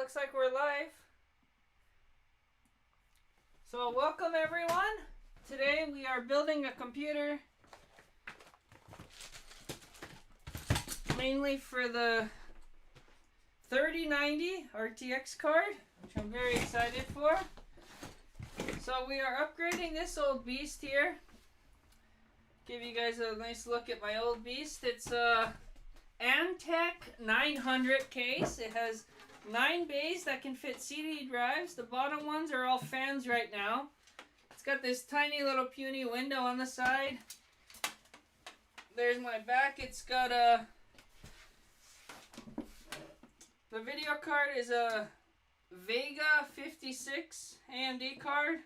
looks like we're live. So welcome everyone. Today we are building a computer mainly for the 3090 RTX card, which I'm very excited for. So we are upgrading this old beast here. Give you guys a nice look at my old beast. It's a Antec 900 case. It has 9 bays that can fit CD drives. The bottom ones are all fans right now. It's got this tiny little puny window on the side. There's my back. It's got a... The video card is a Vega 56 AMD card.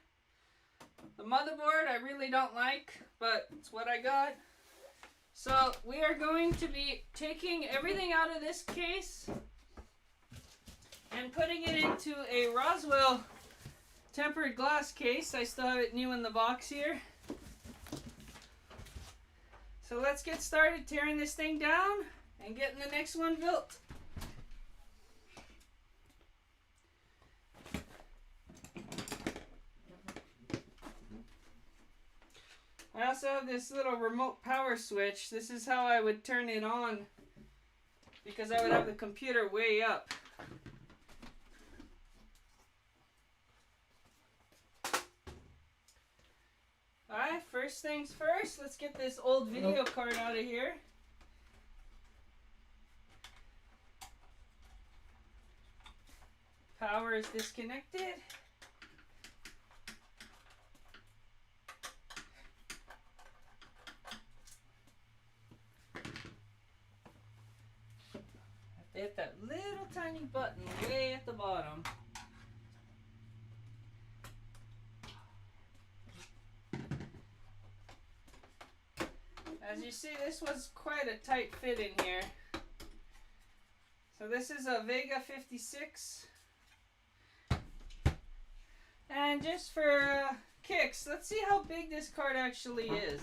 The motherboard I really don't like, but it's what I got. So we are going to be taking everything out of this case and putting it into a Roswell tempered glass case. I still have it new in the box here. So let's get started tearing this thing down and getting the next one built. I also have this little remote power switch. This is how I would turn it on because I would have the computer way up. Alright, first things first, let's get this old video card out of here. Power is disconnected. Hit that little tiny button way at the bottom. As you see, this was quite a tight fit in here. So this is a Vega 56. And just for kicks, let's see how big this card actually is.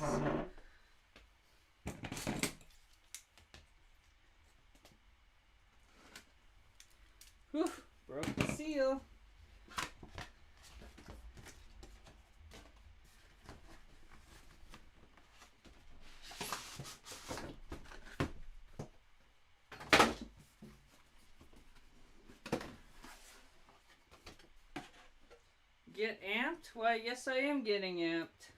Whew, broke the seal. Get amped? Why, yes I am getting amped.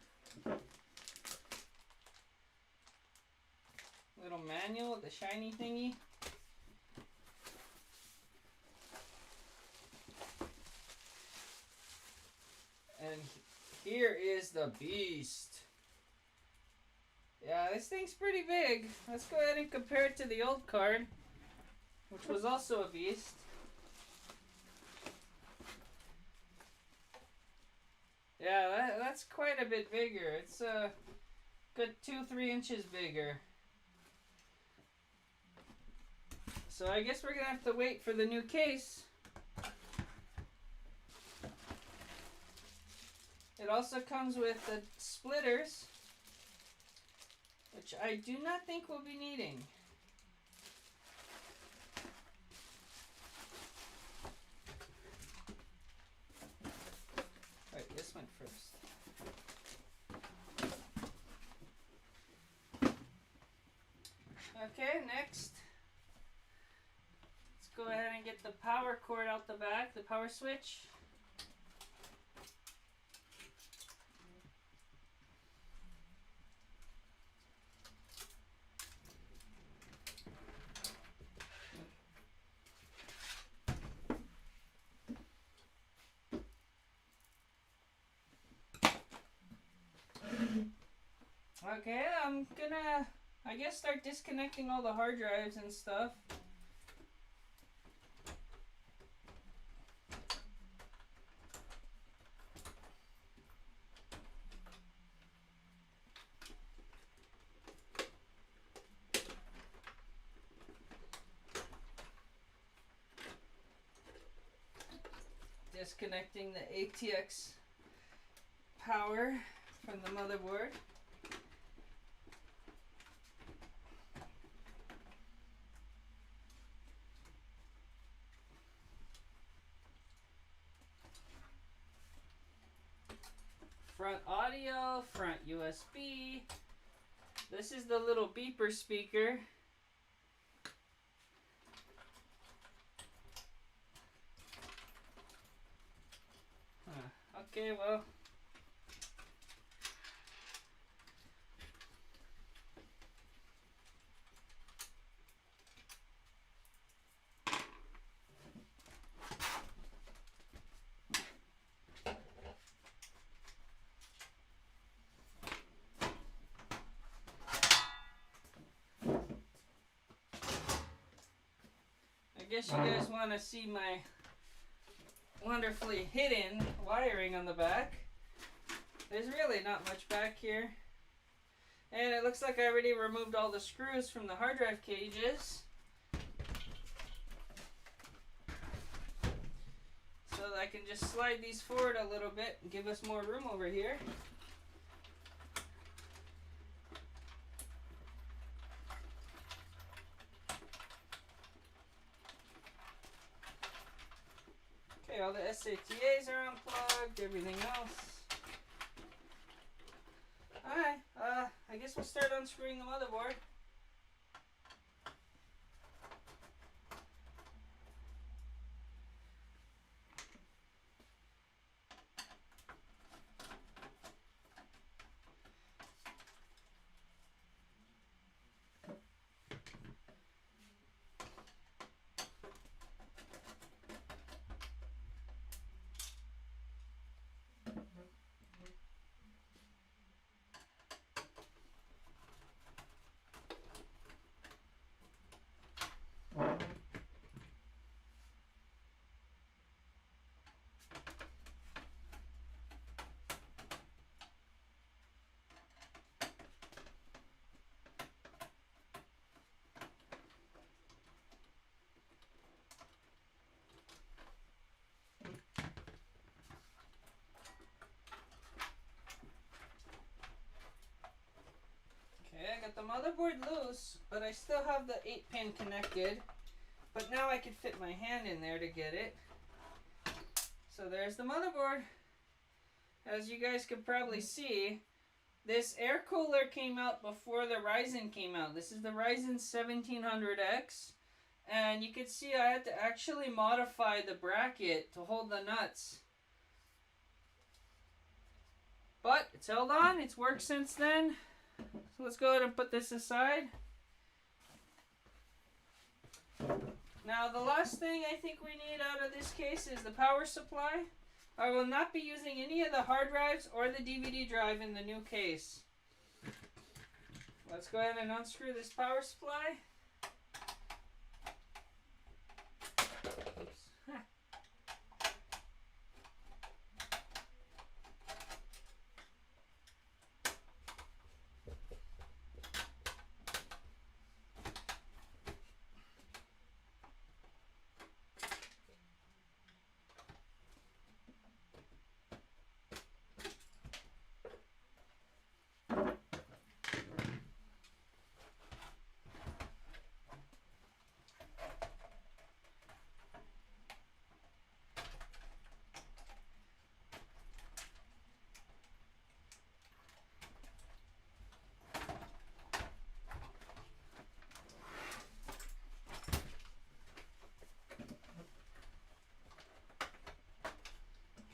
Little manual, the shiny thingy. And here is the beast. Yeah, this thing's pretty big. Let's go ahead and compare it to the old card, which was also a beast. Yeah, that's quite a bit bigger. It's a good 2-3 inches bigger. So I guess we're going to have to wait for the new case. It also comes with the splitters, which I do not think we'll be needing. Alright, this went first. Okay, next. Let's go ahead and get the power cord out the back, the power switch. Okay, I'm gonna, I guess, start disconnecting all the hard drives and stuff. Disconnecting the RTX power from the motherboard. front audio, front USB. This is the little beeper speaker. Okay, well. I guess you guys want to see my wonderfully hidden wiring on the back. There's really not much back here. And it looks like I already removed all the screws from the hard drive cages. So that I can just slide these forward a little bit and give us more room over here. Okay, all the SATAs are unplugged, everything else. Alright, I guess we'll start unscrewing the motherboard. Okay, I got the motherboard loose, but I still have the 8-pin connected. But now I can fit my hand in there to get it. So there's the motherboard. As you guys could probably see, this air cooler came out before the Ryzen came out. This is the Ryzen 1700X. And you can see I had to actually modify the bracket to hold the nuts. But it's held on. It's worked since then. So let's go ahead and put this aside. Now the last thing I think we need out of this case is the power supply. I will not be using any of the hard drives or the DVD drive in the new case. Let's go ahead and unscrew this power supply. Oops.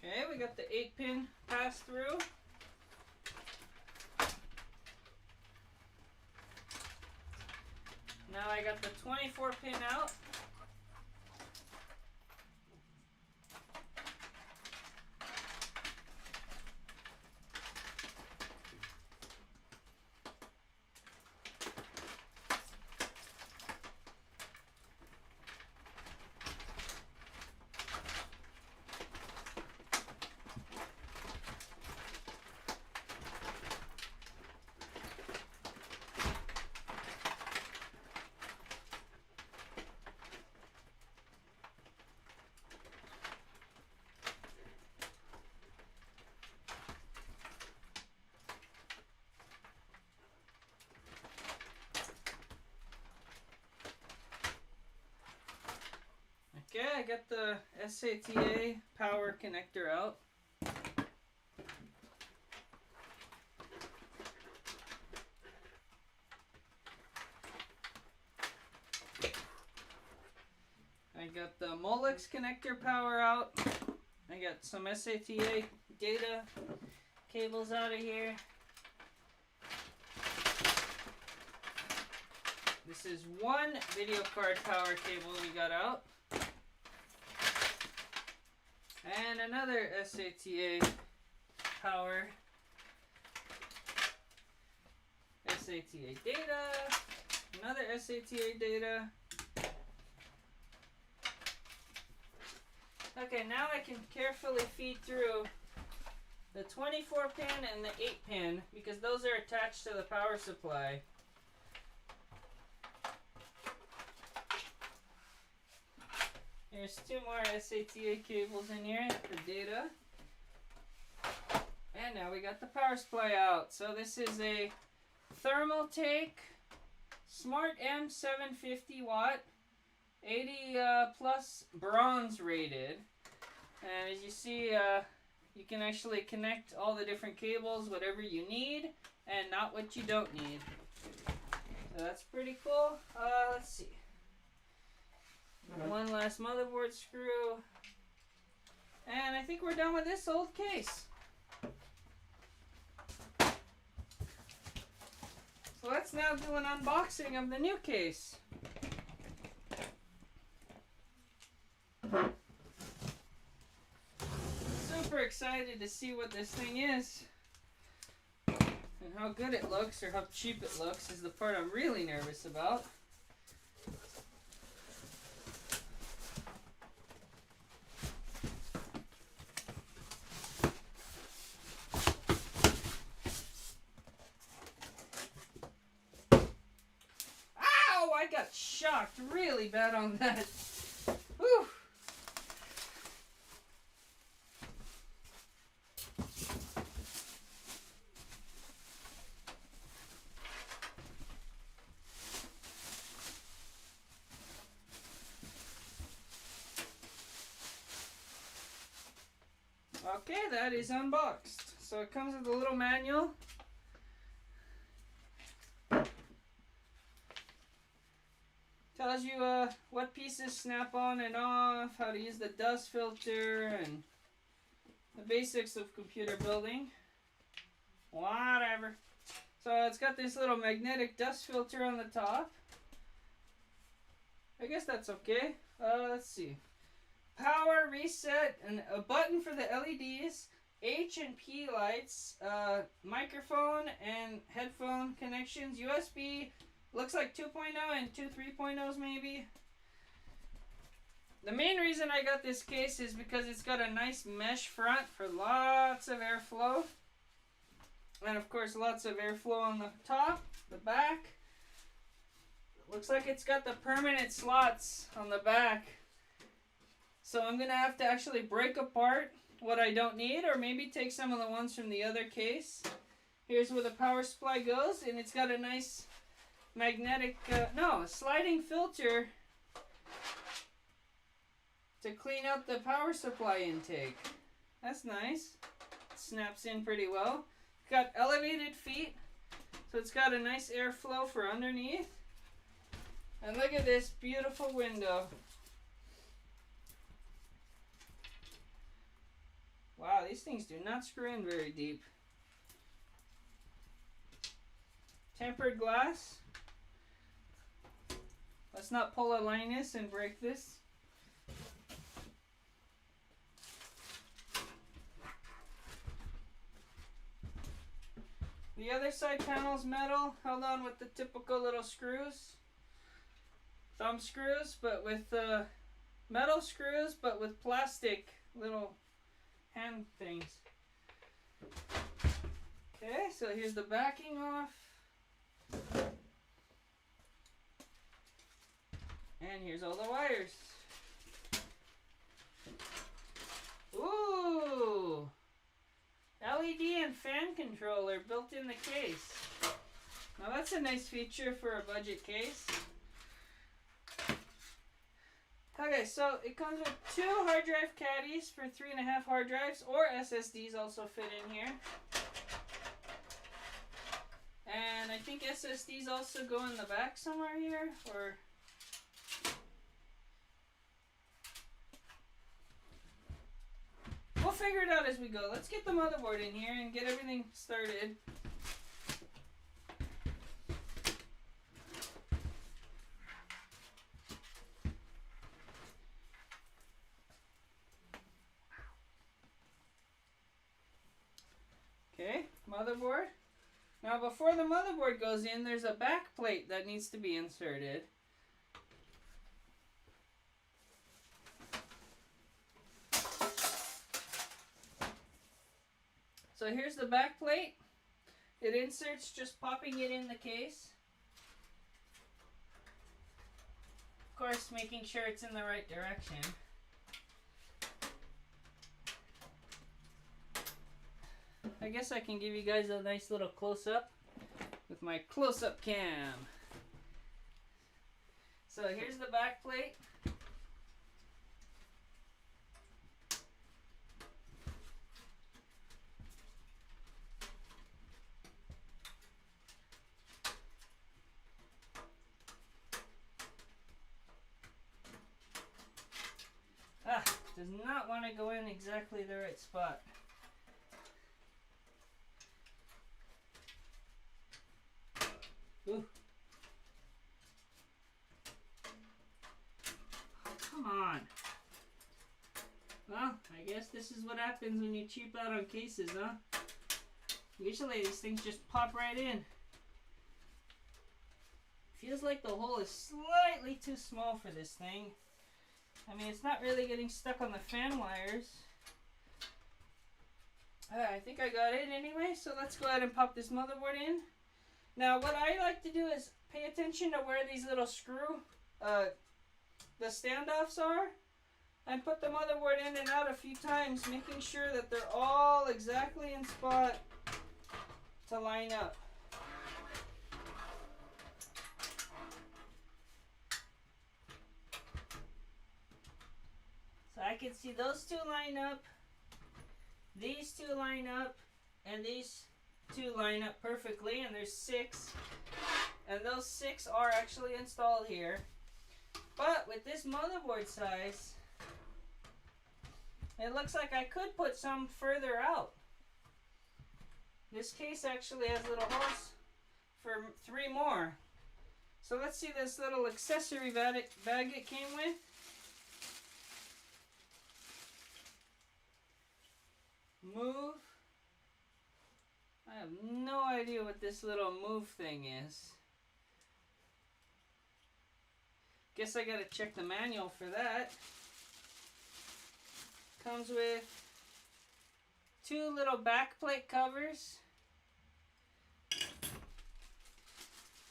Okay, we got the 8-pin pass through. Now I got the 24-pin out. Okay, I got the SATA power connector out. I got the Molex connector power out. I got some SATA data cables out of here. This is one video card power cable we got out. And another SATA power. SATA data. Another SATA data. Okay, now I can carefully feed through the 24 pin and the 8 pin because those are attached to the power supply. There's two more SATA cables in here for data. And now we got the power supply out. So this is a Thermaltake Smart M 750 watt, 80 plus bronze rated. And as you see, you can actually connect all the different cables, whatever you need, and not what you don't need. So that's pretty cool. Let's see. One last motherboard screw. And I think we're done with this old case. So let's now do an unboxing of the new case. Super excited to see what this thing is. And how good it looks, or how cheap it looks, is the part I'm really nervous about. I got shocked really bad on that. Whew. Okay, that is unboxed. So it comes with a little manual. Tells you what pieces snap on and off, how to use the dust filter, and the basics of computer building. Whatever. So it's got this little magnetic dust filter on the top. I guess that's okay. Let's see. Power reset, and a button for the LEDs, H and P lights, microphone and headphone connections, USB. Looks like 2.0 and two 3.0s maybe. The main reason I got this case is because it's got a nice mesh front for lots of airflow. And of course lots of airflow on the top, the back. Looks like it's got the permanent slots on the back. So I'm going to have to actually break apart what I don't need, or maybe take some of the ones from the other case. Here's where the power supply goes, and it's got a nice magnetic, sliding filter to clean up the power supply intake. That's nice. Snaps in pretty well. Got elevated feet, so it's got a nice airflow for underneath. And look at this beautiful window. Wow, these things do not screw in very deep. Tempered glass. Let's not pull a Linus and break this. The other side panel's metal, held on with the typical little screws. Thumb screws, but with metal screws, but with plastic little hand things. Okay, so here's the backing off. And here's all the wires. Ooh! LED and fan controller built in the case. Now that's a nice feature for a budget case. Okay, so it comes with 2 hard drive caddies for 3.5 hard drives, or SSDs also fit in here. And I think SSDs also go in the back somewhere here, or figure it out as we go. Let's get the motherboard in here and get everything started. Okay, motherboard. Now before the motherboard goes in, there's a back plate that needs to be inserted. So here's the back plate. It inserts just popping it in the case. Of course, making sure it's in the right direction. I guess I can give you guys a nice little close-up with my close-up cam. So here's the back plate. Does not want to go in exactly the right spot. Ooh. Oh, come on. Well, I guess this is what happens when you cheap out on cases, huh? Usually these things just pop right in. Feels like the hole is slightly too small for this thing. I mean, it's not really getting stuck on the fan wires. I think I got it anyway, so let's go ahead and pop this motherboard in. Now, what I like to do is pay attention to where these little screw, the standoffs are, and put the motherboard in and out a few times, making sure that they're all exactly in spot to line up. So I can see those two line up, these two line up, and these two line up perfectly, and there's 6. And those 6 are actually installed here. But with this motherboard size, it looks like I could put some further out. This case actually has little holes for 3 more. So let's see this little accessory bag it came with. Move. I have no idea what this little move thing is. Guess I gotta check the manual for that. Comes with 2 little backplate covers.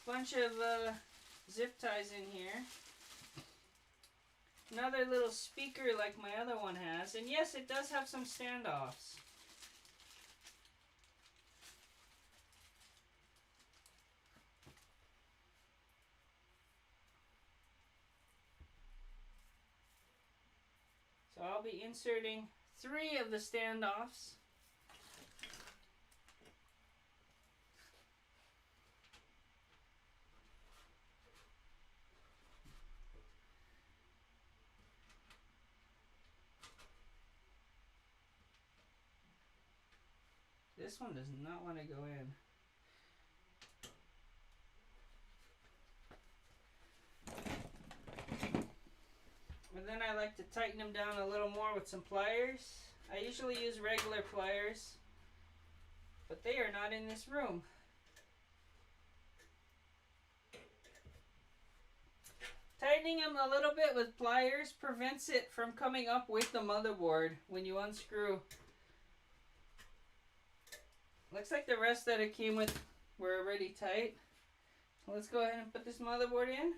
Bunch of zip ties in here. Another little speaker like my other one has. And yes, it does have some standoffs. So I'll be inserting 3 of the standoffs. This one does not want to go in. And then I like to tighten them down a little more with some pliers. I usually use regular pliers, but they are not in this room. Tightening them a little bit with pliers prevents it from coming up with the motherboard when you unscrew. Looks like the rest that it came with were already tight. So let's go ahead and put this motherboard in.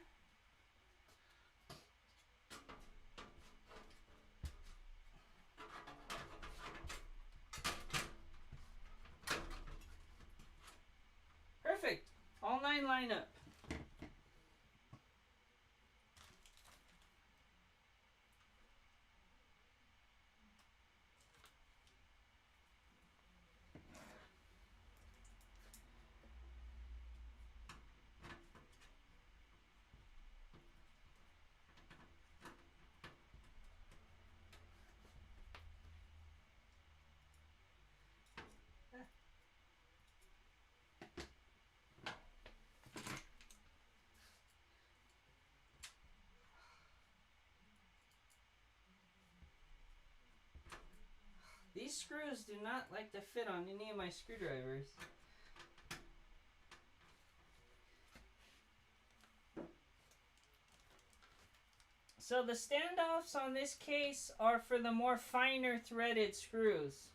Perfect. All 9 line up. These screws do not like to fit on any of my screwdrivers. So the standoffs on this case are for the more finer threaded screws.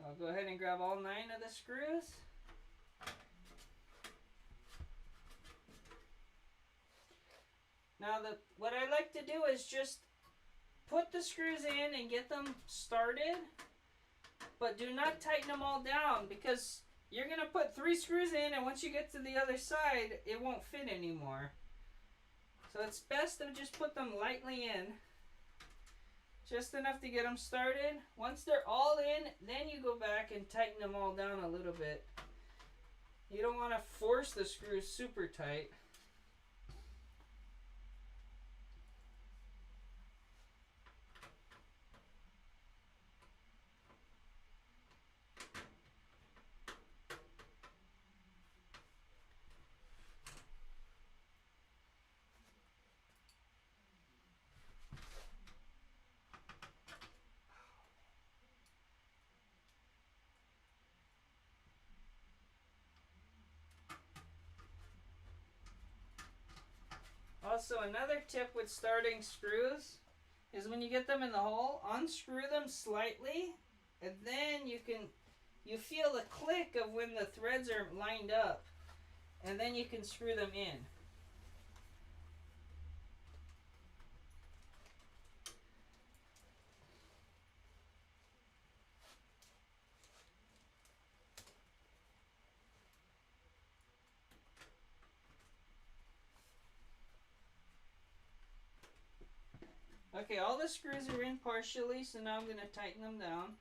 I'll go ahead and grab all 9 of the screws. Now what I like to do is just put the screws in and get them started, but do not tighten them all down because you're going to put 3 screws in and once you get to the other side, it won't fit anymore. So it's best to just put them lightly in, just enough to get them started. Once they're all in, then you go back and tighten them all down a little bit. You don't want to force the screws super tight. Also, another tip with starting screws is when you get them in the hole, unscrew them slightly, and then you feel the click of when the threads are lined up, and then you can screw them in. Okay, all the screws are in partially, so now I'm going to tighten them down.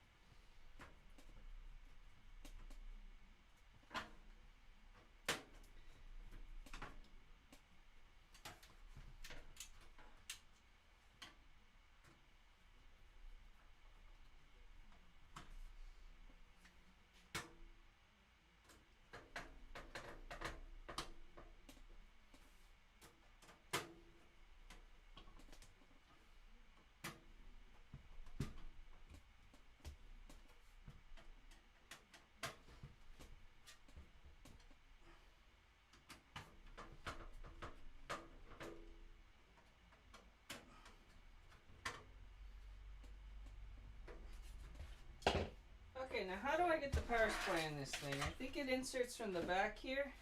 Okay, now how do I get the power supply in this thing? I think it inserts from the back here.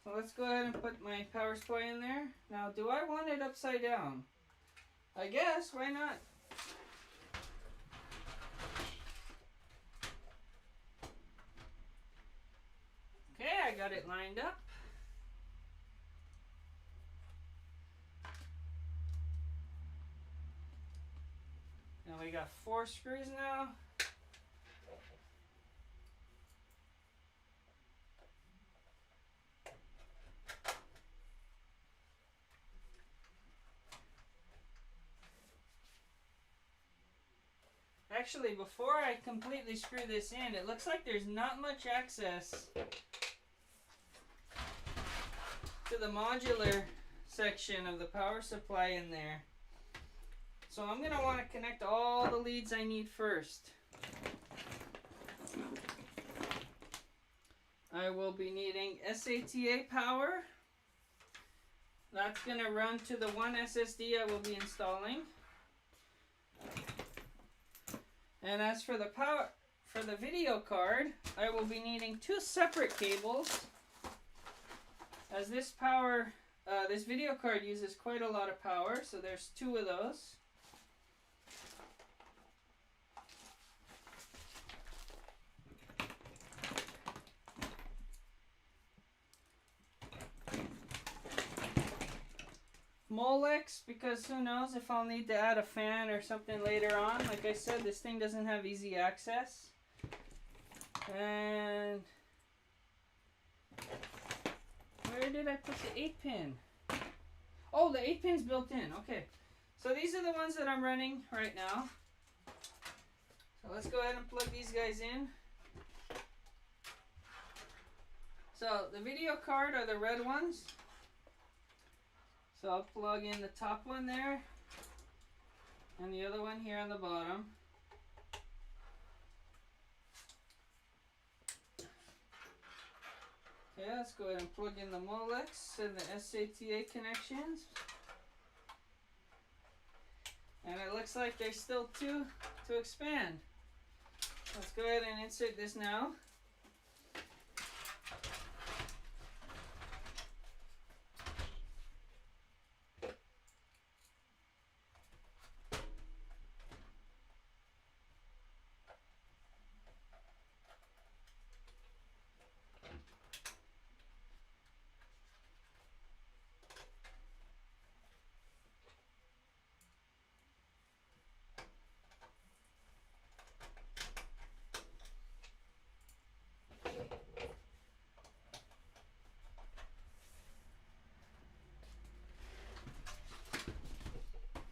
So let's go ahead and put my power supply in there. Now, do I want it upside down? I guess, why not? Okay, I got it lined up. Now we got 4 screws now. Actually, before I completely screw this in, it looks like there's not much access to the modular section of the power supply in there. So I'm going to want to connect all the leads I need first. I will be needing SATA power. That's going to run to the one SSD I will be installing. And as for the power, for the video card, I will be needing 2 separate cables, as this video card uses quite a lot of power, so there's 2 of those. Molex, because who knows if I'll need to add a fan or something later on. Like I said, this thing doesn't have easy access. And where did I put the 8-pin? Oh, the 8-pin's built in. Okay. So these are the ones that I'm running right now. So let's go ahead and plug these guys in. So the video card are the red ones. So I'll plug in the top one there and the other one here on the bottom. Okay, let's go ahead and plug in the Molex and the SATA connections. And it looks like there's still two to expand. Let's go ahead and insert this now.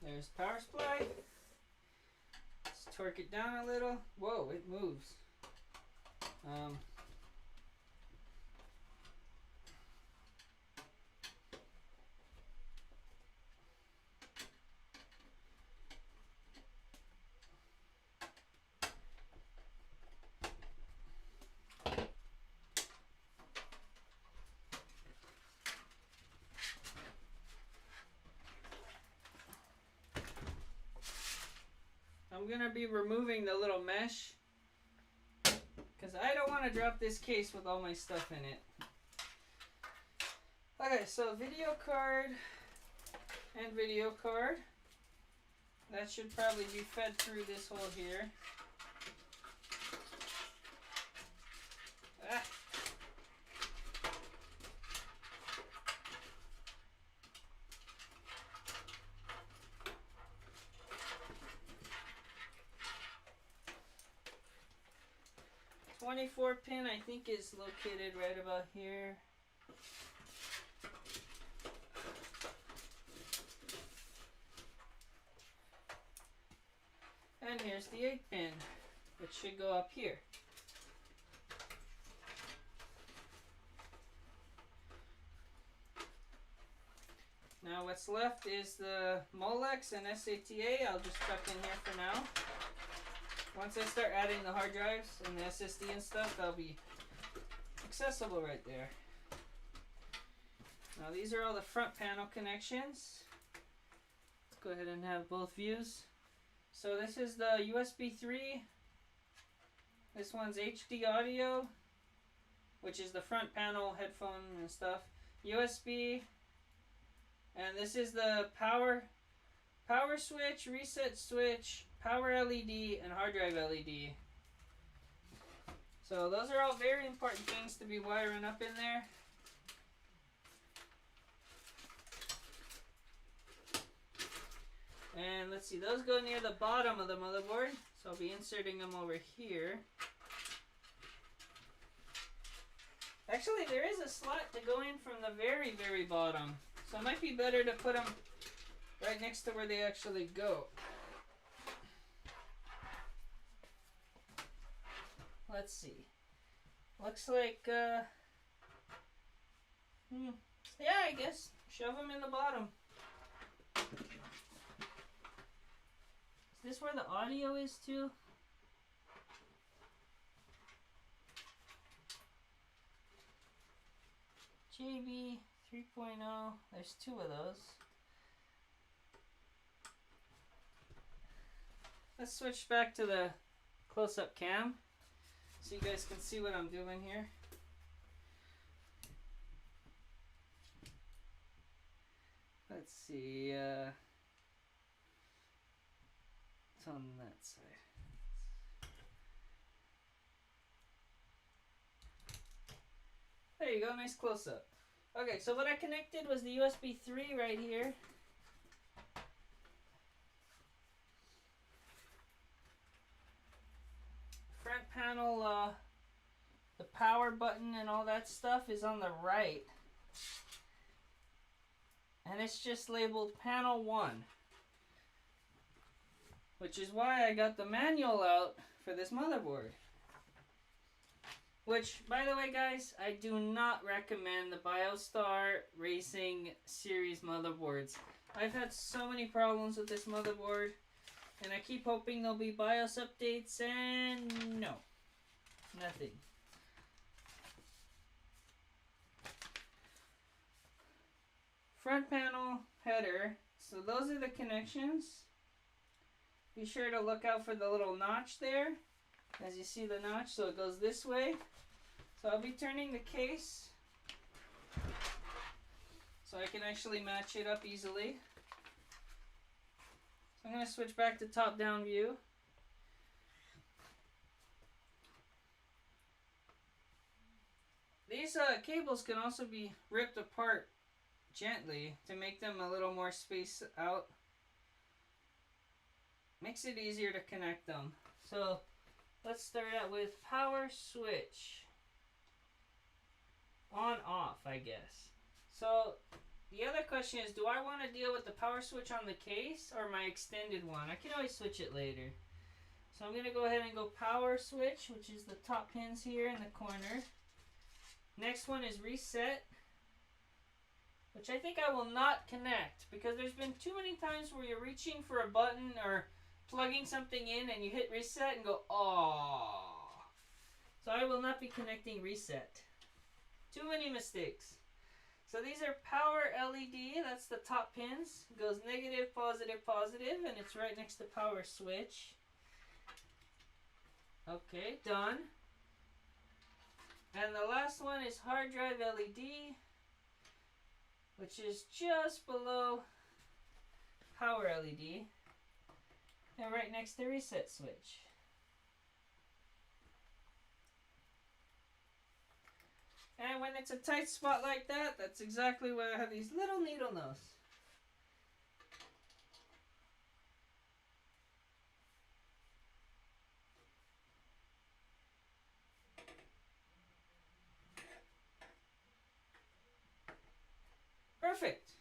There's power supply. Let's torque it down a little. Whoa, it moves. I'm going to be removing the little mesh because I don't want to drop this case with all my stuff in it. Okay, so video card and video card. That should probably be fed through this hole here. Ah. .24 pin I think is located right about here. And here's the 8 pin, which should go up here. Now what's left is the Molex and SATA. I'll just tuck in here for now. Once I start adding the hard drives and the SSD and stuff, they'll be accessible right there. Now these are all the front panel connections. Let's go ahead and have both views. So this is the USB 3. This one's HD audio, which is the front panel headphone and stuff. USB. And this is the power switch, reset switch, power LED, and hard drive LED. So those are all very important things to be wiring up in there. And let's see, those go near the bottom of the motherboard, so I'll be inserting them over here. Actually, there is a slot to go in from the very, very bottom, so it might be better to put them right next to where they actually go. Let's see. Looks like, yeah, I guess. Shove them in the bottom. Is this where the audio is too? JB 3.0. There's two of those. Let's switch back to the close-up cam so you guys can see what I'm doing here. Let's see, it's on that side. There you go, nice close-up. Okay, so what I connected was the USB 3 right here. Front panel, the power button and all that stuff is on the right. And it's just labeled panel 1. Which is why I got the manual out for this motherboard. Which, by the way, guys, I do not recommend the BioStar Racing series motherboards. I've had so many problems with this motherboard, and I keep hoping there'll be BIOS updates, and no, nothing. Front panel header. So those are the connections. Be sure to look out for the little notch there. As you see the notch, so it goes this way. So I'll be turning the case so I can actually match it up easily. So I'm going to switch back to top-down view. These cables can also be ripped apart gently to make them a little more spaced out. Makes it easier to connect them. So let's start out with power switch. On off, I guess. So the other question is, do I want to deal with the power switch on the case or my extended one? I can always switch it later. So I'm going to go ahead and go power switch, which is the top pins here in the corner. Next one is reset, which I think I will not connect because there's been too many times where you're reaching for a button or plugging something in and you hit reset and go, oh. So I will not be connecting reset. Too many mistakes. So these are power LED, that's the top pins. It goes negative, positive, positive, and it's right next to power switch. Okay, done. And the last one is hard drive LED, which is just below power LED and right next to reset switch. And when it's a tight spot like that, that's exactly why I have these little needle nose. Perfect.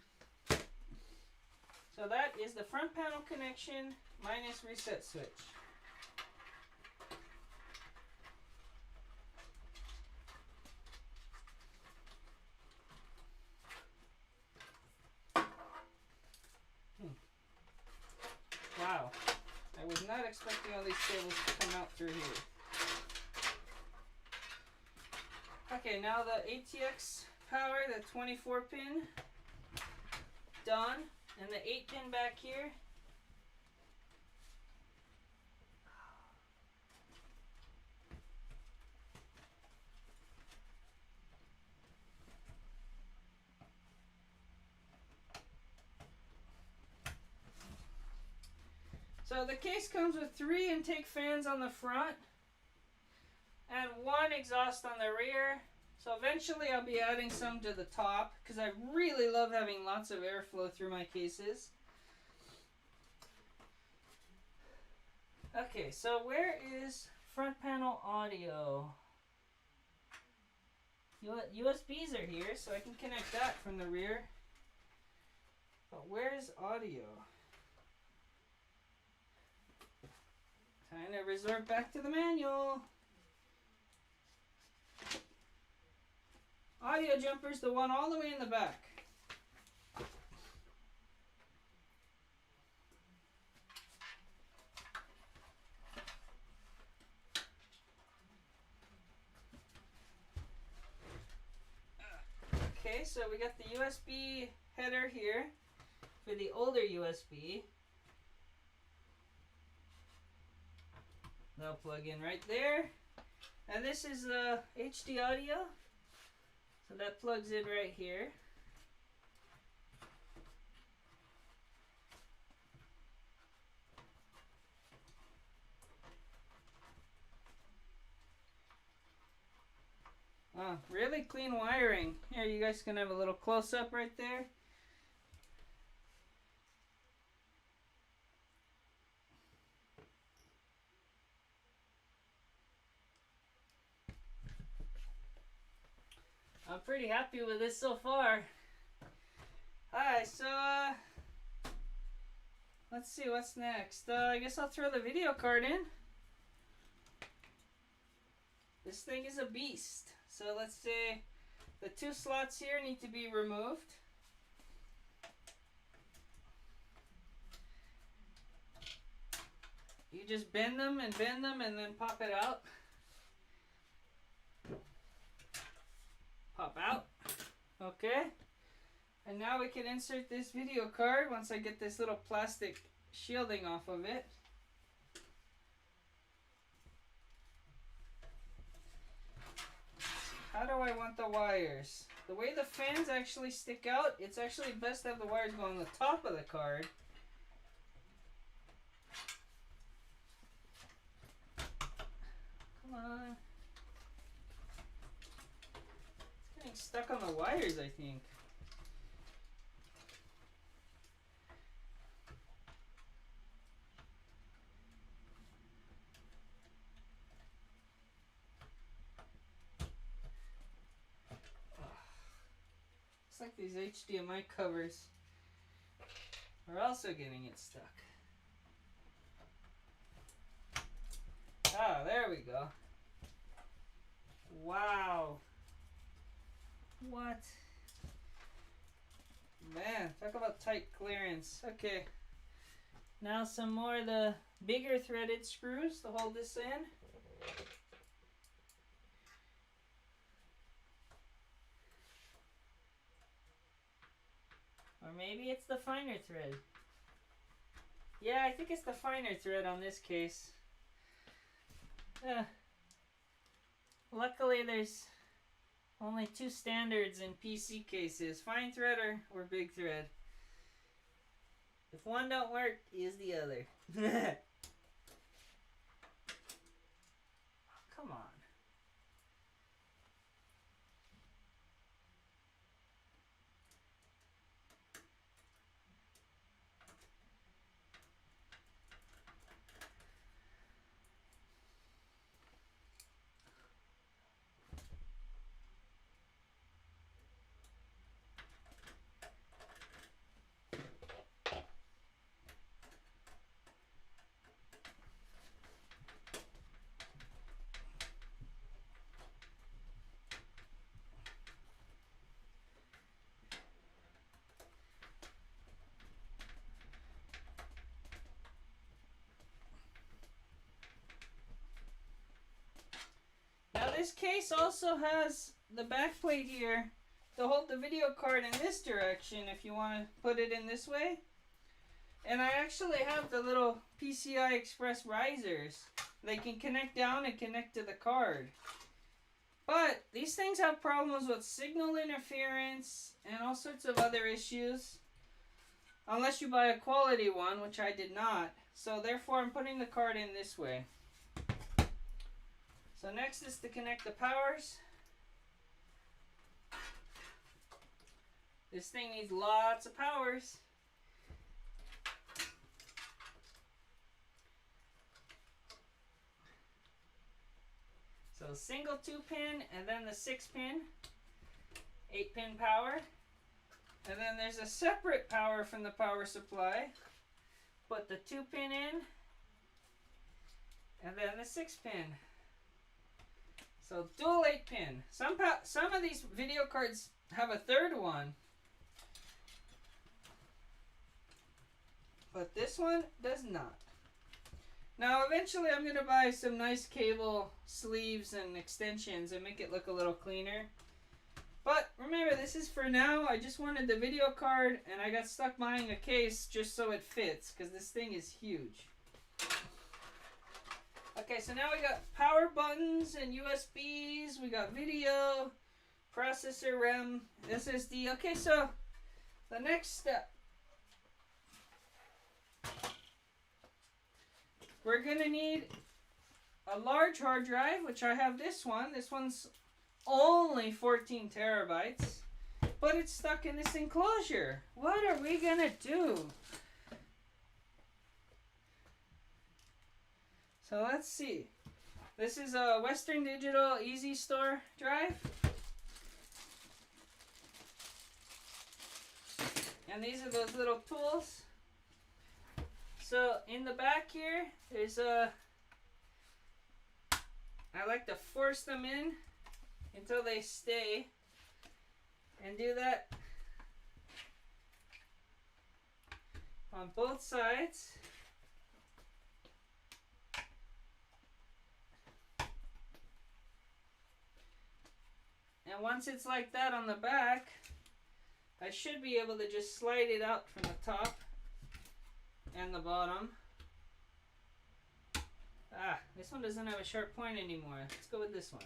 So that is the front panel connection minus reset switch. Wow. I was not expecting all these cables to come out through here. Okay, now the ATX power, the 24 pin, done. And the 8 pin back here. So the case comes with 3 intake fans on the front and 1 exhaust on the rear. So eventually I'll be adding some to the top because I really love having lots of airflow through my cases. Okay, so where is front panel audio? USBs are here, so I can connect that from the rear. But where's audio? Time to resort back to the manual. Audio jumper's the one all the way in the back. Okay, so we got the USB header here for the older USB. They'll plug in right there. And this is the HD audio. So that plugs in right here. Oh, really clean wiring. Here, you guys can have a little close-up right there. I'm pretty happy with this so far. Alright, so let's see what's next. I guess I'll throw the video card in. This thing is a beast. So let's say the 2 slots here need to be removed. You just bend them and then pop it out. Pop out. Okay. And now we can insert this video card once I get this little plastic shielding off of it. How do I want the wires? The way the fans actually stick out, it's actually best to have the wires go on the top of the card. Come on. It's getting stuck on the wires, I think. It's like these HDMI covers are also getting it stuck. Ah, there we go. Wow. What? Man, talk about tight clearance. Okay. Now some more of the bigger threaded screws to hold this in. Or maybe it's the finer thread. Yeah, I think it's the finer thread on this case. Luckily there's only 2 standards in PC cases. Fine thread or big thread. If one don't work, use the other. Come on. Now this case also has the back plate here to hold the video card in this direction if you want to put it in this way. And I actually have the little PCI Express risers. They can connect down and connect to the card. But these things have problems with signal interference and all sorts of other issues. Unless you buy a quality one, which I did not. So therefore I'm putting the card in this way. So next is to connect the powers. This thing needs lots of powers. So single 2-pin and then the 6-pin, 8-pin power. And then there's a separate power from the power supply. Put the 2-pin in and then the 6-pin. So dual 8-pin. Some of these video cards have a third one. But this one does not. Now eventually I'm going to buy some nice cable sleeves and extensions and make it look a little cleaner. But remember, this is for now. I just wanted the video card and I got stuck buying a case just so it fits because this thing is huge. Okay, so now we got power buttons and USBs. We got video, processor, RAM, SSD. Okay, so the next step. We're going to need a large hard drive, which I have this one. This one's only 14 terabytes, but it's stuck in this enclosure. What are we going to do? So let's see. This is a Western Digital Easy Store drive. And these are those little tools. So in the back here, there's a I like to force them in until they stay, and do that on both sides. And once it's like that on the back, I should be able to just slide it out from the top and the bottom. Ah, this one doesn't have a sharp point anymore. Let's go with this one.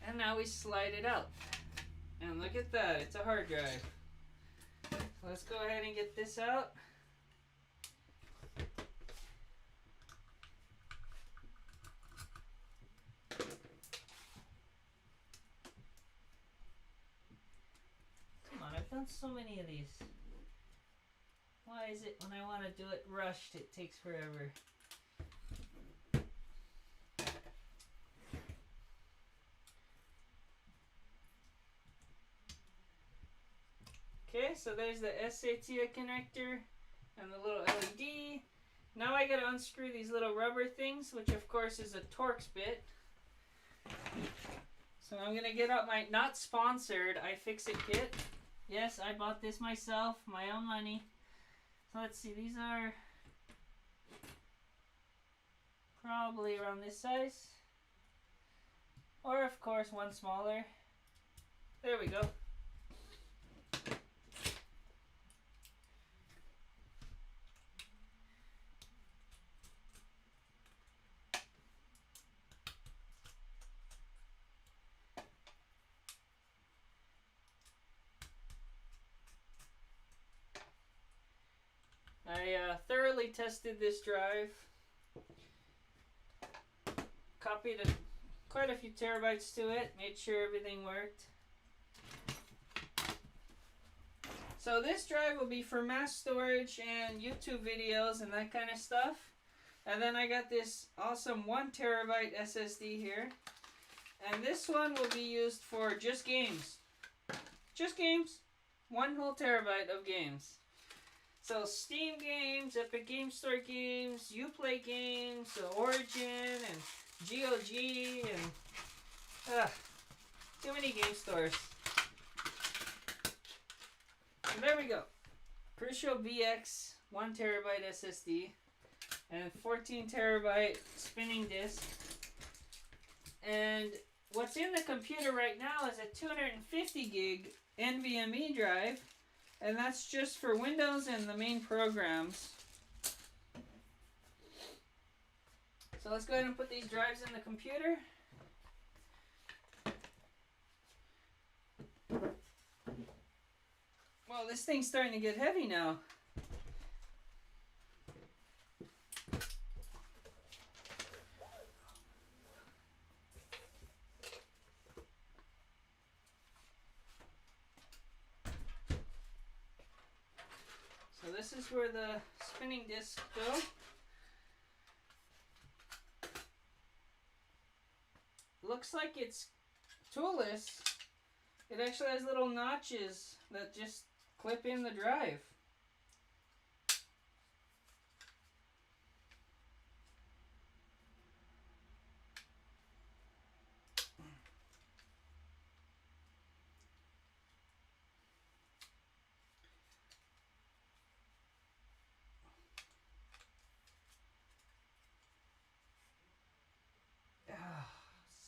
And now we slide it out. And look at that, it's a hard drive. So let's go ahead and get this out. Come on, I've done so many of these. Why is it when I want to do it rushed, it takes forever? Okay, so there's the SATA connector and the little LED. Now I gotta unscrew these little rubber things, which of course is a Torx bit. So I'm gonna get out my not sponsored iFixit kit. Yes, I bought this myself, my own money. So let's see, these are probably around this size. Or of course one smaller. There we go. I thoroughly tested this drive, copied quite a few terabytes to it, made sure everything worked. So this drive will be for mass storage and YouTube videos and that kind of stuff. And then I got this awesome 1 terabyte SSD here. And this one will be used for just games. Just games. 1 whole terabyte of games. So Steam games, Epic Game Store games, Uplay games, Origin and GOG and too many game stores. And there we go. Crucial VX 1 terabyte SSD and 14 terabyte spinning disk. And what's in the computer right now is a 250 gig NVMe drive. And that's just for Windows and the main programs. So let's go ahead and put these drives in the computer. Well, this thing's starting to get heavy now. So this is where the spinning discs go. Looks like it's toolless. It actually has little notches that just clip in the drive.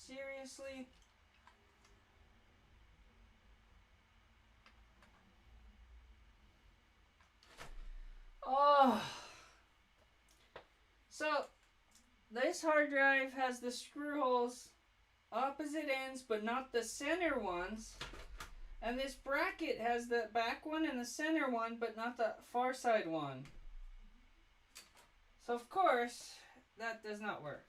Seriously? Oh. So, this hard drive has the screw holes opposite ends, but not the center ones. And this bracket has the back one and the center one, but not the far side one. So, of course, that does not work.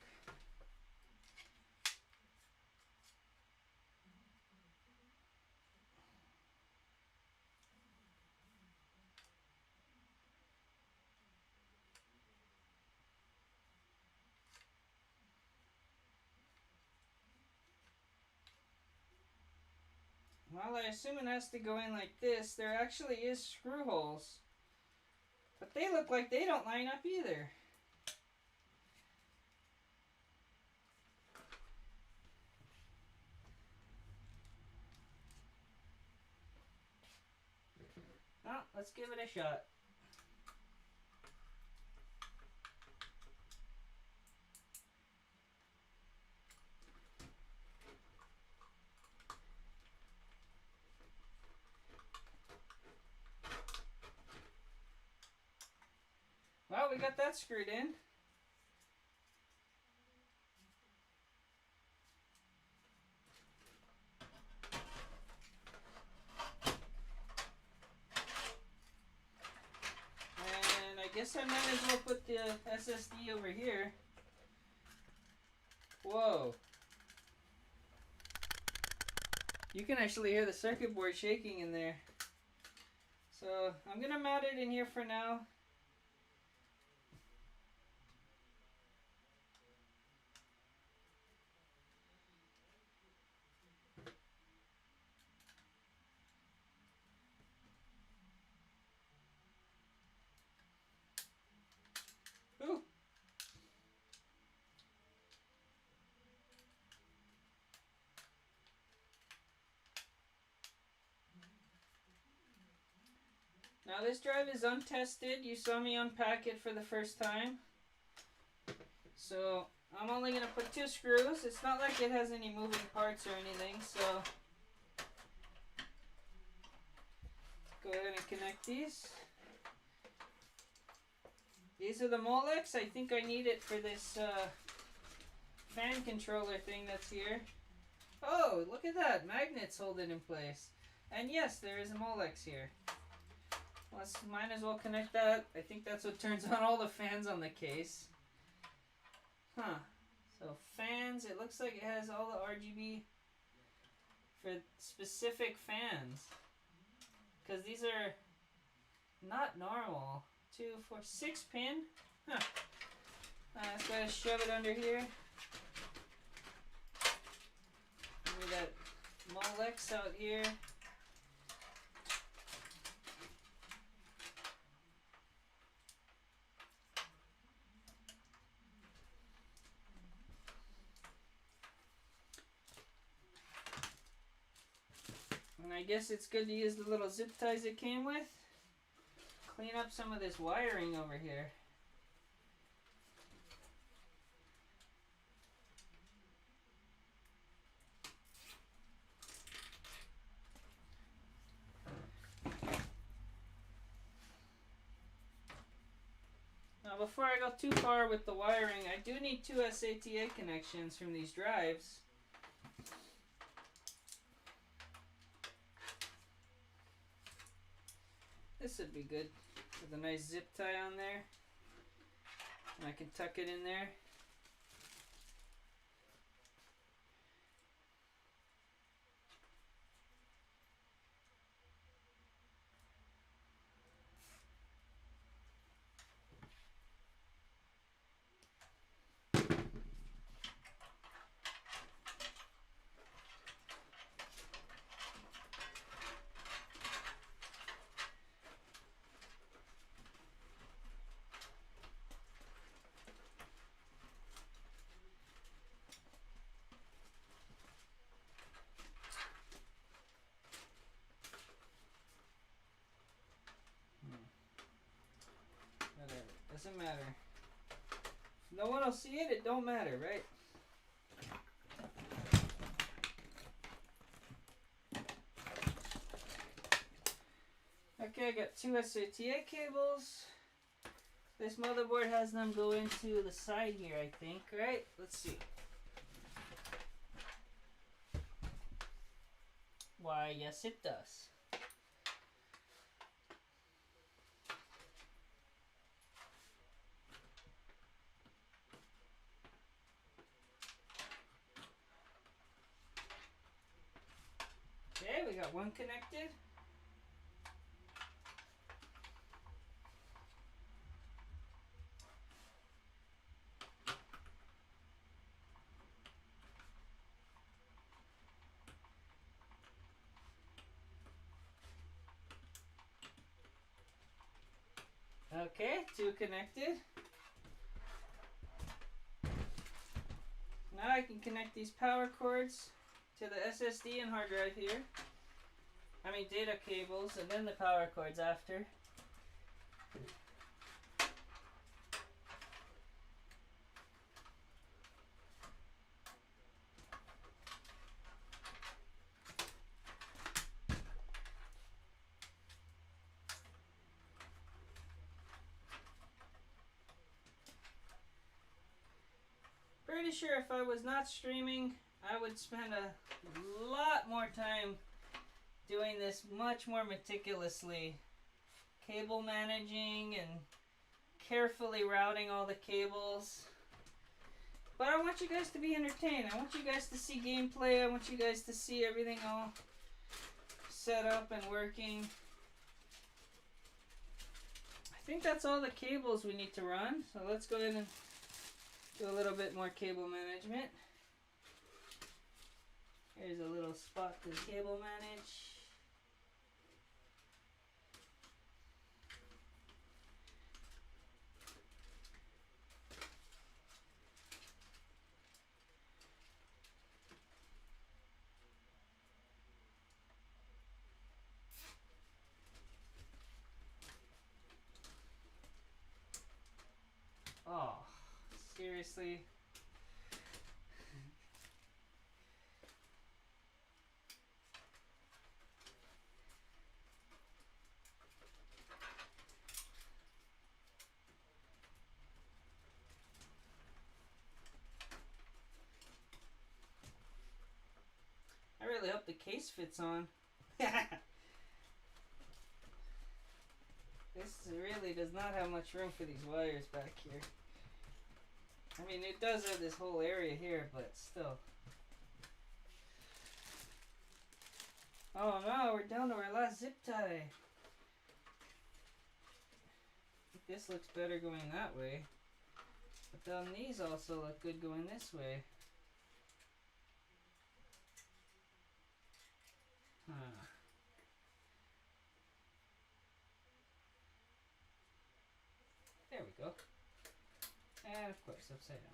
Well, I assume it has to go in like this. There actually is screw holes But they look like they don't line up either. Well, let's give it a shot. Well, we got that screwed in. And I guess I might as well put the SSD over here. Whoa. You can actually hear the circuit board shaking in there. So I'm going to mount it in here for now. Ooh. Now this drive is untested. You saw me unpack it for the first time. So I'm only going to put 2 screws. It's not like it has any moving parts or anything. So go ahead and connect these. These are the Molex. I think I need it for this fan controller thing that's here. Oh, look at that. Magnets hold it in place. And yes, there is a Molex here. Might as well connect that. I think that's what turns on all the fans on the case. Huh. So fans, it looks like it has all the RGB for specific fans. Because these are not normal. 2, 4, 6 pin. Huh. I just gotta shove it under here. Move that Molex out here. And I guess it's good to use the little zip ties it came with. Clean up some of this wiring over here. Now before I go too far with the wiring, I do need 2 SATA connections from these drives. This would be good with a nice zip tie on there. And I can tuck it in there. Whatever. Doesn't matter. If no one will see it, it don't matter, right? Okay, I got 2 SATA cables. This motherboard has them go into the side here, I think, right? Let's see. Why, yes it does. Okay, we got one connected. Okay, two connected. Now I can connect these power cords to the SSD and hard drive here. I mean data cables, and then the power cords after. Pretty sure if I was not streaming, I would spend a lot more time doing this much more meticulously. Cable managing and carefully routing all the cables. But I want you guys to be entertained. I want you guys to see gameplay. I want you guys to see everything all set up and working. I think that's all the cables we need to run. So let's go ahead and do a little bit more cable management. Here's a little spot to cable manage. Oh, seriously? I really hope the case fits on. This really does not have much room for these wires back here. I mean, it does have this whole area here, but still. Oh no, we're down to our last zip tie. I think this looks better going that way. But then these also look good going this way. Huh. There we go. And of course, upside down.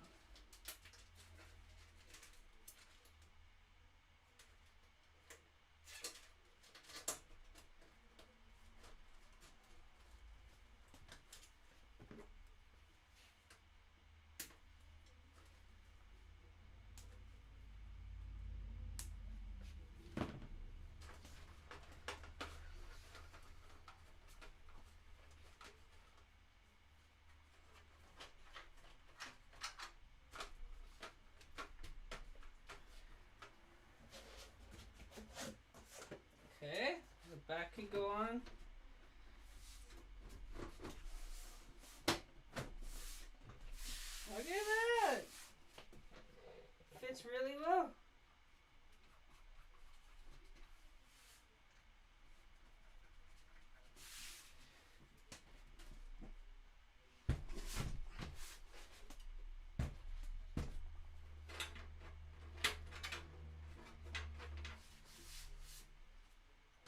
Okay, the back can go on. Look at that! Fits really well.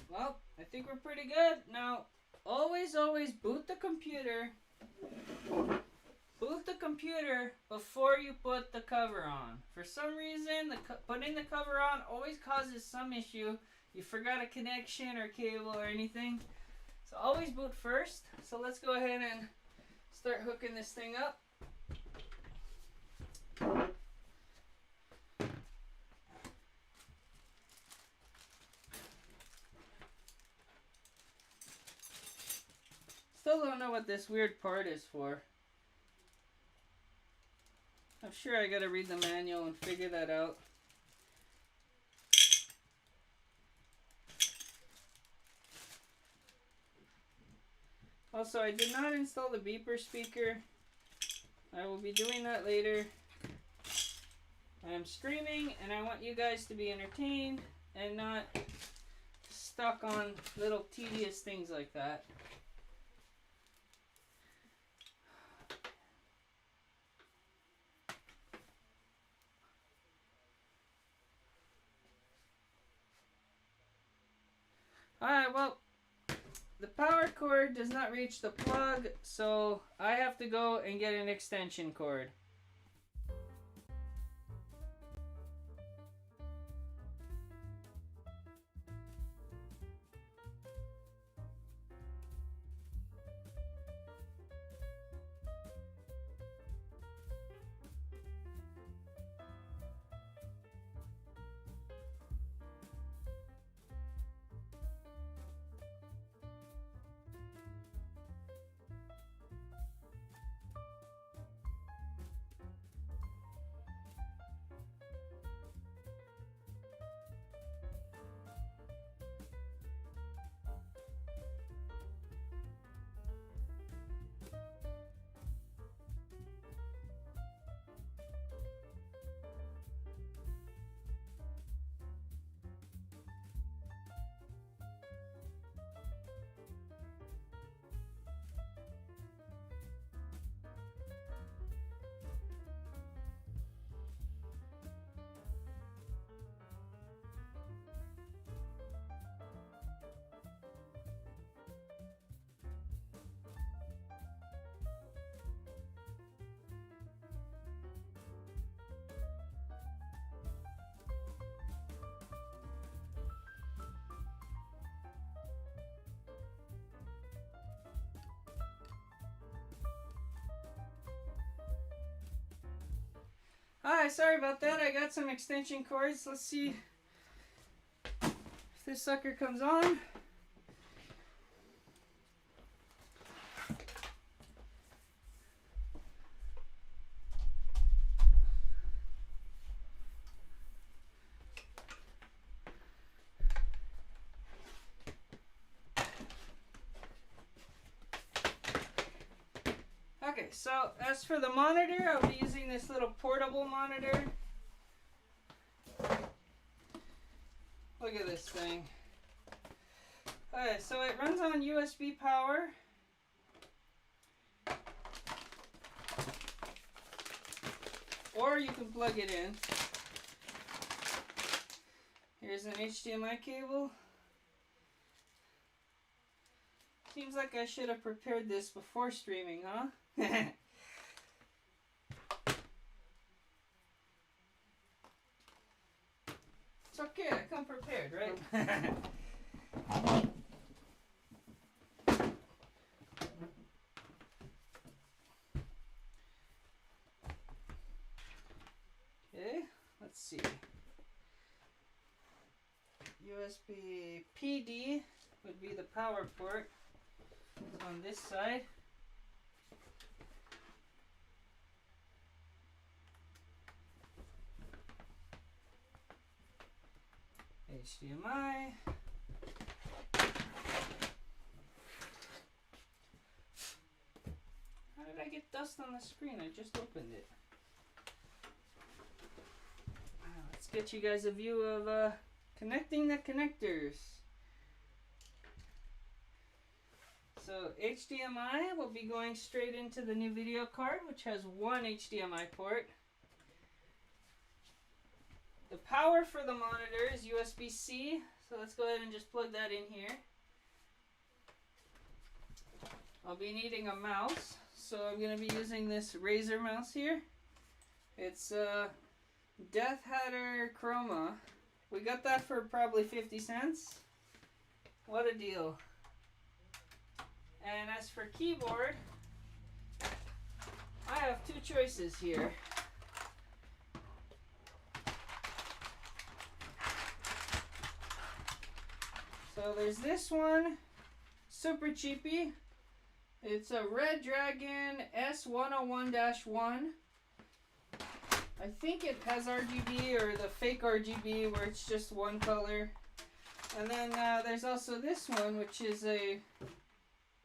Well, I think we're pretty good. Now, always boot the computer. Boot the computer before you put the cover on. For some reason, putting the cover on always causes some issue. You forgot a connection or cable or anything. So always boot first. So let's go ahead and start hooking this thing up. Still don't know what this weird part is for. I'm sure I gotta read the manual and figure that out. Also, I did not install the beeper speaker. I will be doing that later. I am streaming and I want you guys to be entertained and not stuck on little tedious things like that. Alright, well, the power cord does not reach the plug, so I have to go and get an extension cord. Hi, sorry about that. I got some extension cords. Let's see if this sucker comes on. Okay, so as for the monitor, I'll be using this little portable monitor. Look at this thing. Okay, so it runs on USB power. Or you can plug it in. Here's an HDMI cable. Seems like I should have prepared this before streaming, huh? It's okay, I come prepared, right? Okay, let's see. USB PD would be the power port on this side. HDMI. How did I get dust on the screen? I just opened it. Let's get you guys a view of connecting the connectors. So HDMI will be going straight into the new video card, which has one HDMI port. The power for the monitor is USB-C, so let's go ahead and just plug that in here. I'll be needing a mouse, so I'm going to be using this Razer mouse here. It's Death Hatter Chroma. We got that for probably 50 cents. What a deal. And as for keyboard, I have two choices here. So there's this one, super cheapy. It's a Red Dragon S101-1. I think it has RGB or the fake RGB where it's just one color. And then there's also this one, which is a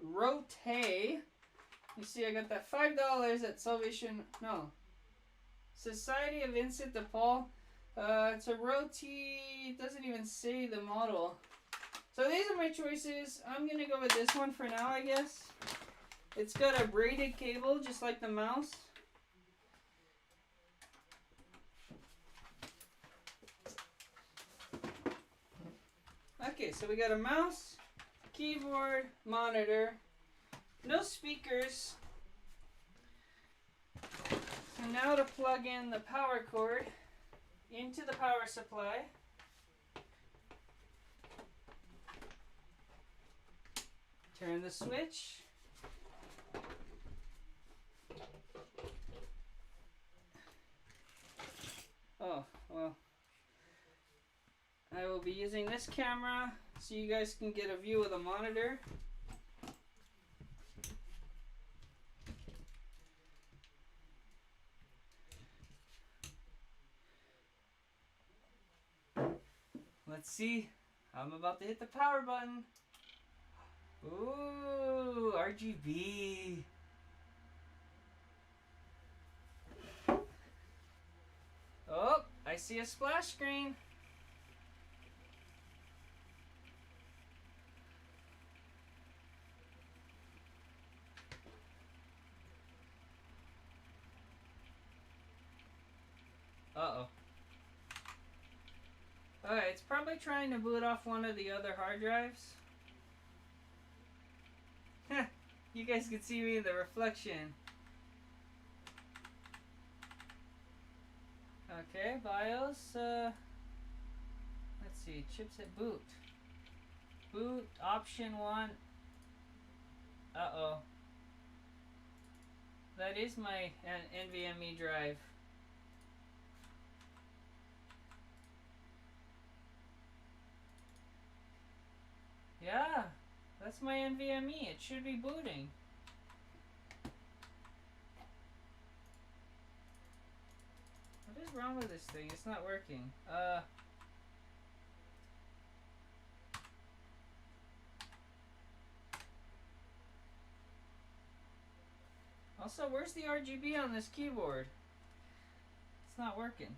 Rote. You see, I got that $5 at Society of Vincent de Paul. It's a Rote. It doesn't even say the model. So these are my choices. I'm gonna go with this one for now, I guess. It's got a braided cable, just like the mouse. Okay, so we got a mouse, keyboard, monitor, no speakers. So now to plug in the power cord into the power supply. Turn the switch. Oh, well. I will be using this camera so you guys can get a view of the monitor. Let's see. I'm about to hit the power button. Ooh, RGB. Oh, I see a splash screen. Uh-oh. Alright, it's probably trying to boot off one of the other hard drives. You guys can see me in the reflection. Okay, BIOS, let's see, chipset boot. Boot, option 1. Uh-oh. That is my NVMe drive. Yeah, that's my NVMe. It should be booting. What is wrong with this thing? It's not working. Also, where's the RGB on this keyboard? It's not working.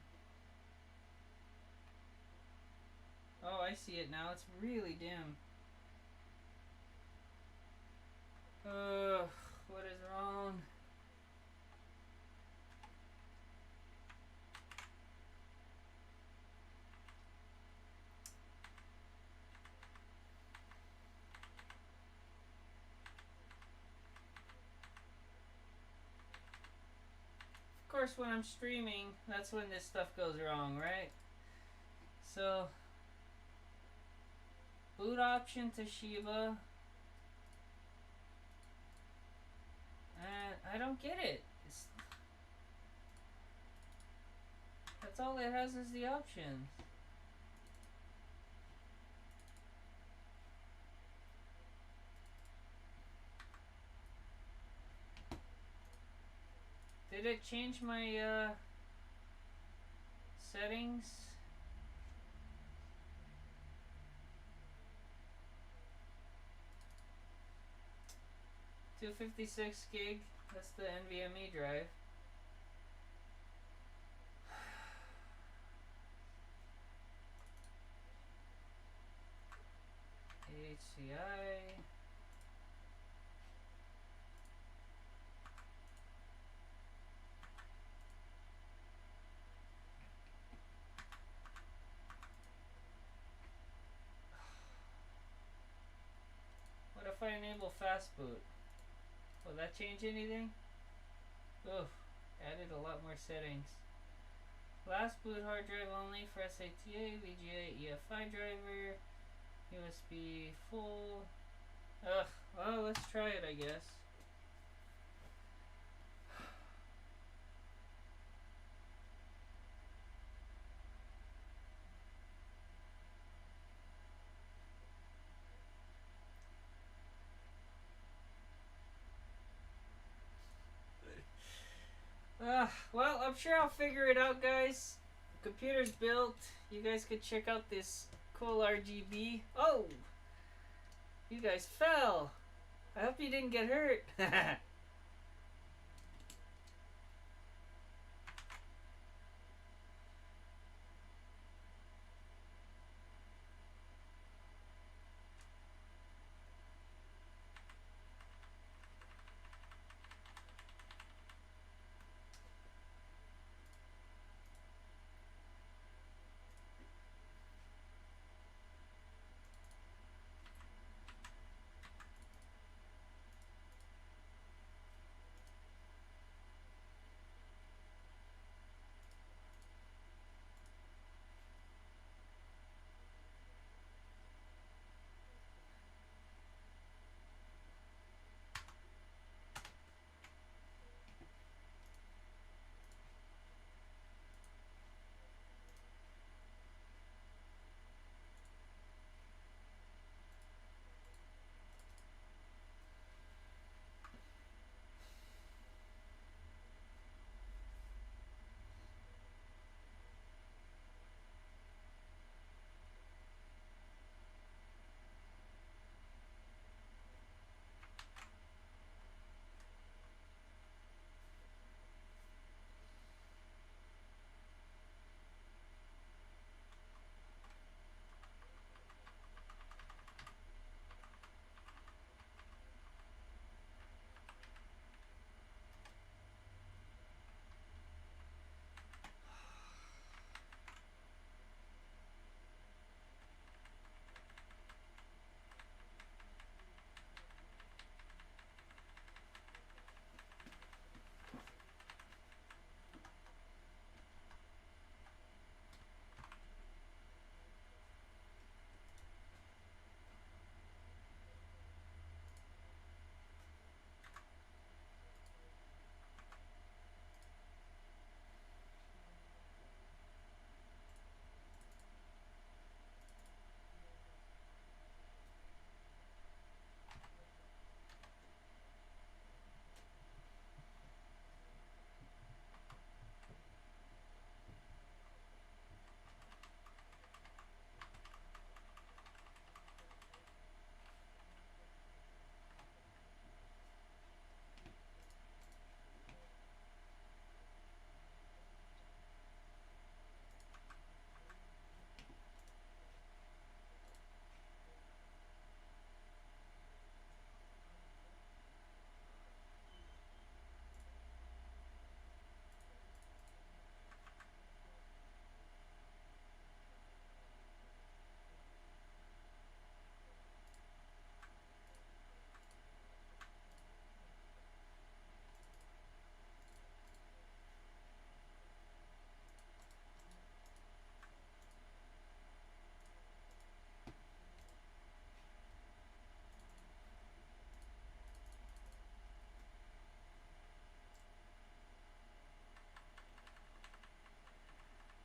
Oh, I see it now. It's really dim. What is wrong? Of course, when I'm streaming, that's when this stuff goes wrong, right? So, boot option Toshiba. And I don't get it. That's all it has is the options. Did it change my settings? $256 gig. That's the NVMe drive. HCI. What if I enable fast boot? Will that change anything? Oof, added a lot more settings. Last boot hard drive only for SATA, VGA, EFI driver, USB full. Ugh, well, let's try it, I guess. Well, I'm sure I'll figure it out, guys. Computer's built. You guys could check out this cool RGB. Oh! You guys fell. I hope you didn't get hurt.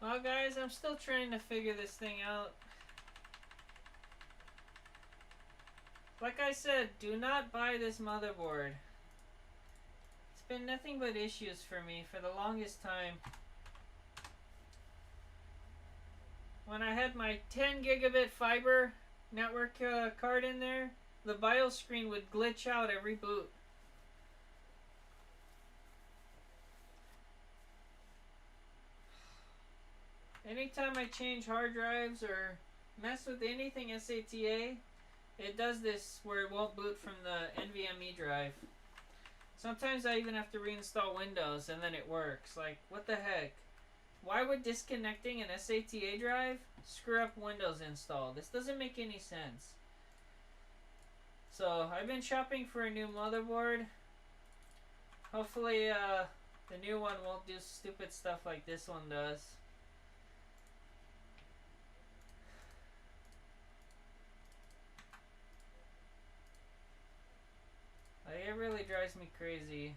Well, guys, I'm still trying to figure this thing out. Like I said, do not buy this motherboard. It's been nothing but issues for me for the longest time. When I had my 10 gigabit fiber network card in there, the BIOS screen would glitch out every boot. Anytime I change hard drives or mess with anything SATA, it does this where it won't boot from the NVMe drive. Sometimes I even have to reinstall Windows and then it works. Like, what the heck? Why would disconnecting an SATA drive screw up Windows install? This doesn't make any sense. So, I've been shopping for a new motherboard. Hopefully, the new one won't do stupid stuff like this one does. Like, it really drives me crazy.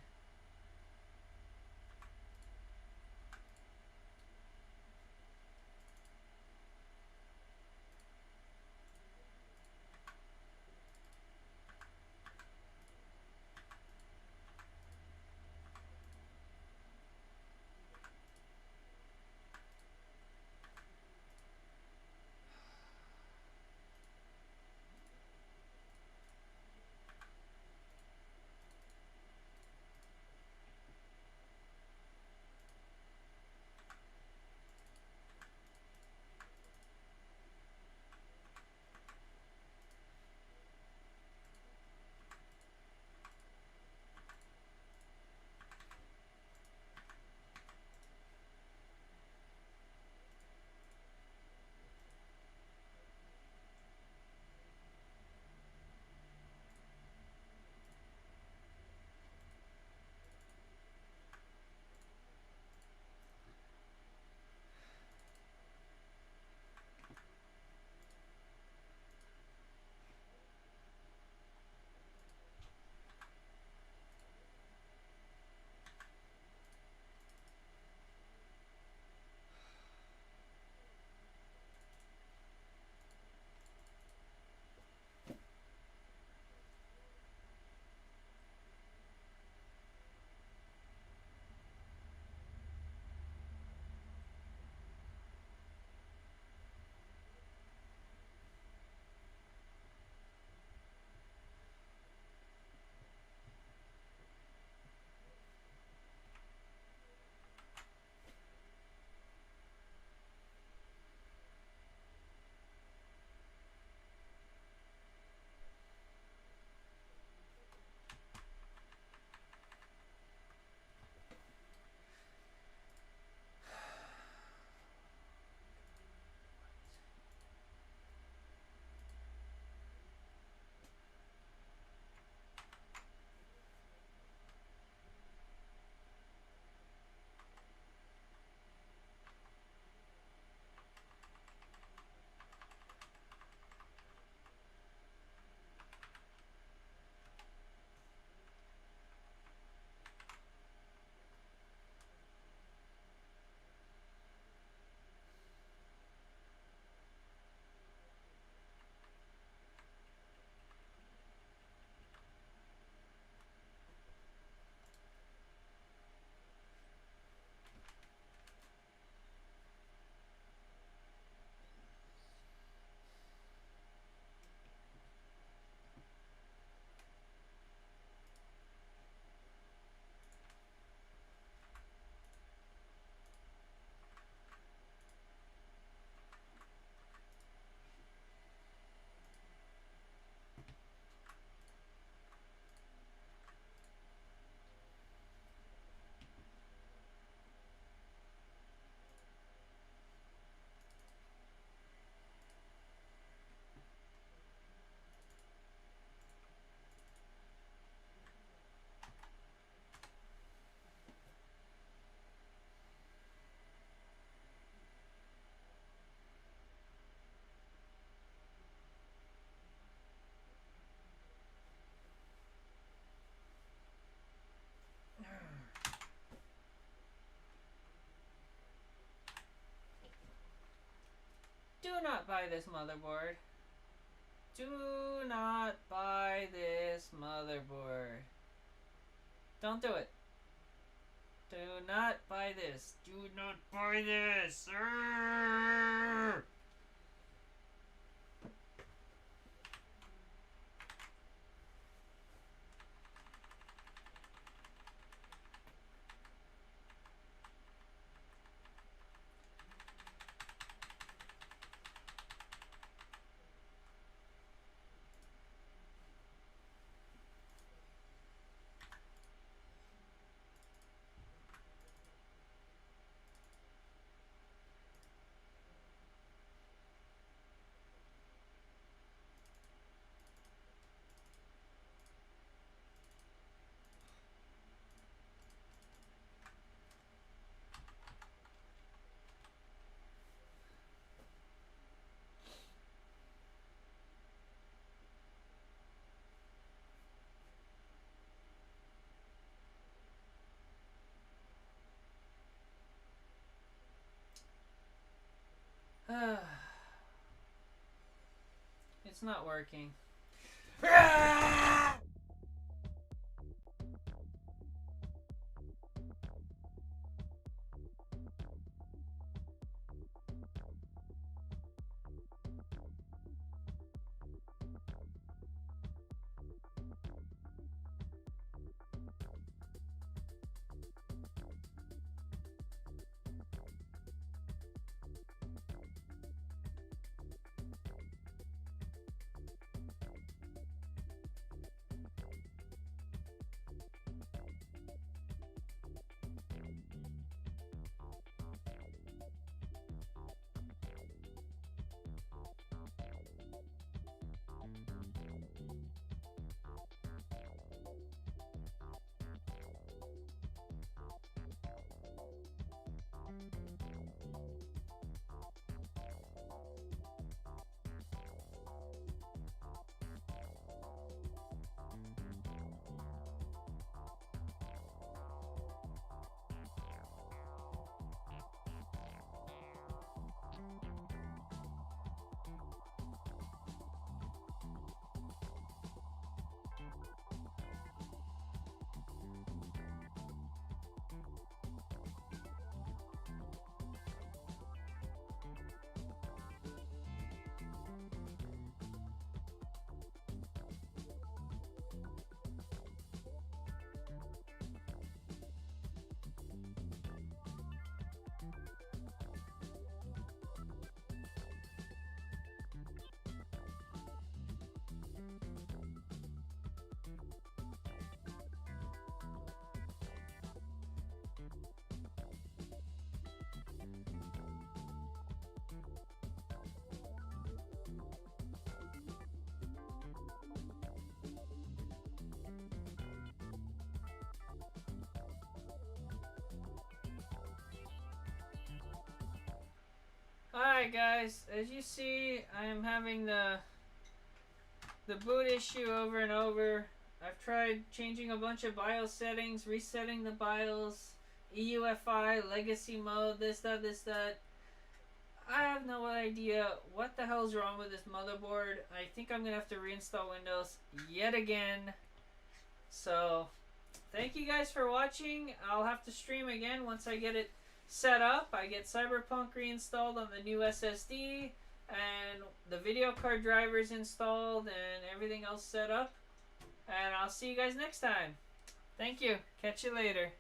not buy this motherboard. Do not buy this motherboard. Don't do it. Do not buy this. Do not buy this. Arrgh! It's not working. Alright guys, as you see, I am having the boot issue over and over. I've tried changing a bunch of BIOS settings, resetting the BIOS, EUFI, legacy mode, this, that. I have no idea what the hell's wrong with this motherboard. I think I'm going to have to reinstall Windows yet again. So, thank you guys for watching. I'll have to stream again once I get it set up. I get Cyberpunk reinstalled on the new SSD, and the video card drivers installed, and everything else set up. And I'll see you guys next time. Thank you. Catch you later.